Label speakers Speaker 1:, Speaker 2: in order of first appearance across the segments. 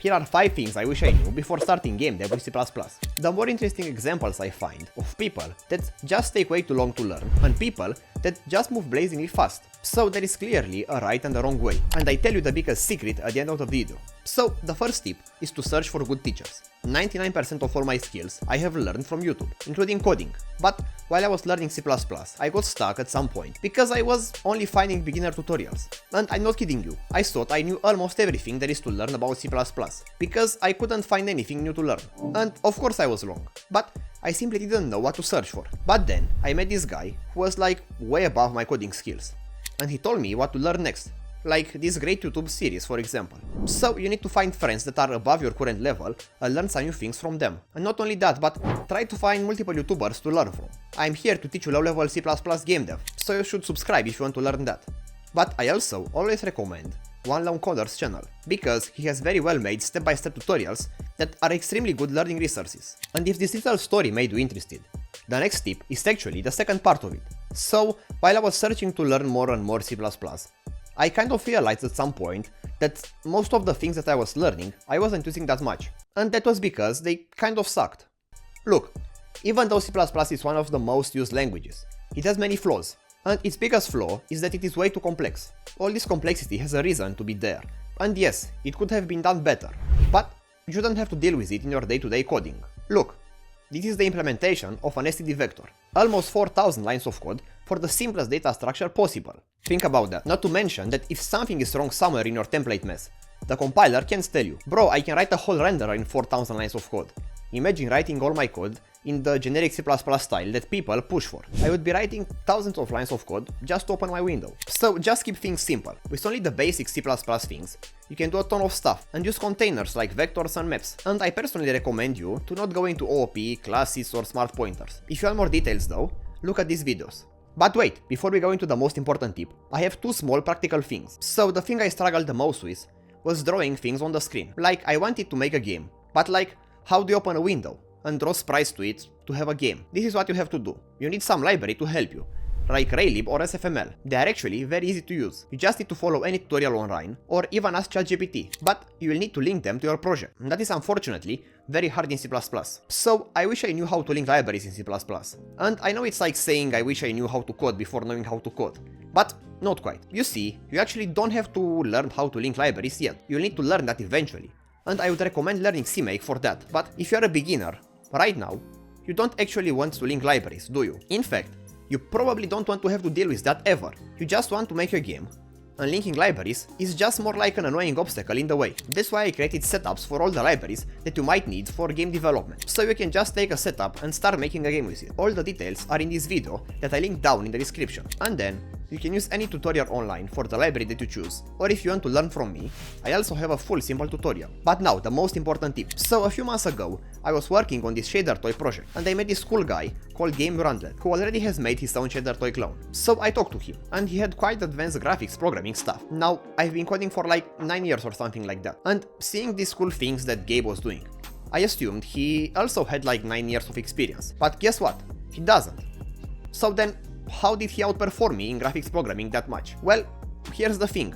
Speaker 1: Here are 5 things I wish I knew before starting game dev with C++. The more interesting examples I find of people that just take way too long to learn and people that just move blazingly fast. So there is clearly a right and a wrong way, and I tell you the biggest secret at the end of the video. So the first tip is to search for good teachers. 99% of all my skills I have learned from YouTube, including coding. But while I was learning C++, I got stuck at some point because I was only finding beginner tutorials. And I'm not kidding you, I thought I knew almost everything there is to learn about C++ because I couldn't find anything new to learn. And of course I was wrong, but I simply didn't know what to search for. But then I met this guy who was like way above my coding skills, and he told me what to learn next. Like this great YouTube series, for example. So you need to find friends that are above your current level and learn some new things from them. And not only that, but try to find multiple YouTubers to learn from. I'm here to teach you low-level C++ game dev, so you should subscribe if you want to learn that. But I also always recommend One Lone Coder's channel, because he has very well made step-by-step tutorials that are extremely good learning resources. And if this little story made you interested, the next tip is actually the second part of it. So, while I was searching to learn more and more C++, I kind of realized at some point that most of the things that I was learning I wasn't using that much, and that was because they kind of sucked. Look, even though C++ is one of the most used languages, it has many flaws, and its biggest flaw is that it is way too complex. All this complexity has a reason to be there, and yes, it could have been done better, but you shouldn't have to deal with it in your day-to-day coding. Look, this is the implementation of an std vector, almost 4000 lines of code for the simplest data structure possible. Think about that. Not to mention that if something is wrong somewhere in your template mess, the compiler can tell you, bro, I can write a whole renderer in 4000 lines of code. Imagine writing all my code in the generic C++ style that people push for. I would be writing thousands of lines of code just to open my window. So just keep things simple. With only the basic C++ things, you can do a ton of stuff and use containers like vectors and maps. And I personally recommend you to not go into OOP, classes or smart pointers. If you want more details though, look at these videos. But wait, before we go into the most important tip, I have 2 small practical things. So the thing I struggled the most with was drawing things on the screen. Like I wanted to make a game, but like how do you open a window and draw sprites to it to have a game? This is what you have to do. You need some library to help you, like Raylib or SFML. They are actually very easy to use. You just need to follow any tutorial online or even ask ChatGPT, but you will need to link them to your project. And that is unfortunately very hard in C++. So I wish I knew how to link libraries in C++. And I know it's like saying I wish I knew how to code before knowing how to code, but not quite. You see, you actually don't have to learn how to link libraries yet. You'll need to learn that eventually. And I would recommend learning CMake for that. But if you're a beginner, right now, you don't actually want to link libraries, do you? In fact, you probably don't want to have to deal with that ever. You just want to make your game, and linking libraries is just more like an annoying obstacle in the way. That's why I created setups for all the libraries that you might need for game development. So you can just take a setup and start making a game with it. All the details are in this video that I link down in the description. And then, you can use any tutorial online for the library that you choose, or if you want to learn from me, I also have a full simple tutorial. But now, the most important tip. So a few months ago, I was working on this shader toy project, and I met this cool guy called Gabe Rundlett, who already has made his own shader toy clone. So I talked to him, and he had quite advanced graphics programming stuff. Now, I've been coding for like 9 years or something like that, and seeing these cool things that Gabe was doing, I assumed he also had like 9 years of experience. But guess what? He doesn't. So then, how did he outperform me in graphics programming that much? Well, here's the thing.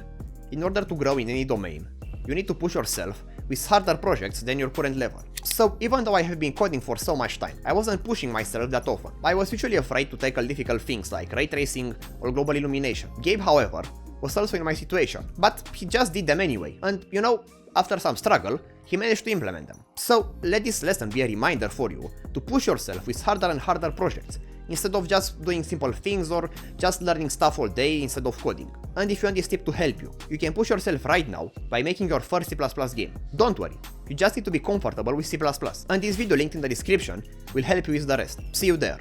Speaker 1: In order to grow in any domain, you need to push yourself with harder projects than your current level. So even though I have been coding for so much time, I wasn't pushing myself that often. I was usually afraid to tackle difficult things like ray tracing or global illumination. Gabe, however, was also in my situation, but he just did them anyway. And you know, after some struggle, he managed to implement them. So let this lesson be a reminder for you to push yourself with harder and harder projects, instead of just doing simple things or just learning stuff all day instead of coding. And if you want this tip to help you, you can push yourself right now by making your first C++ game. Don't worry, you just need to be comfortable with C++, and this video linked in the description will help you with the rest. See you there.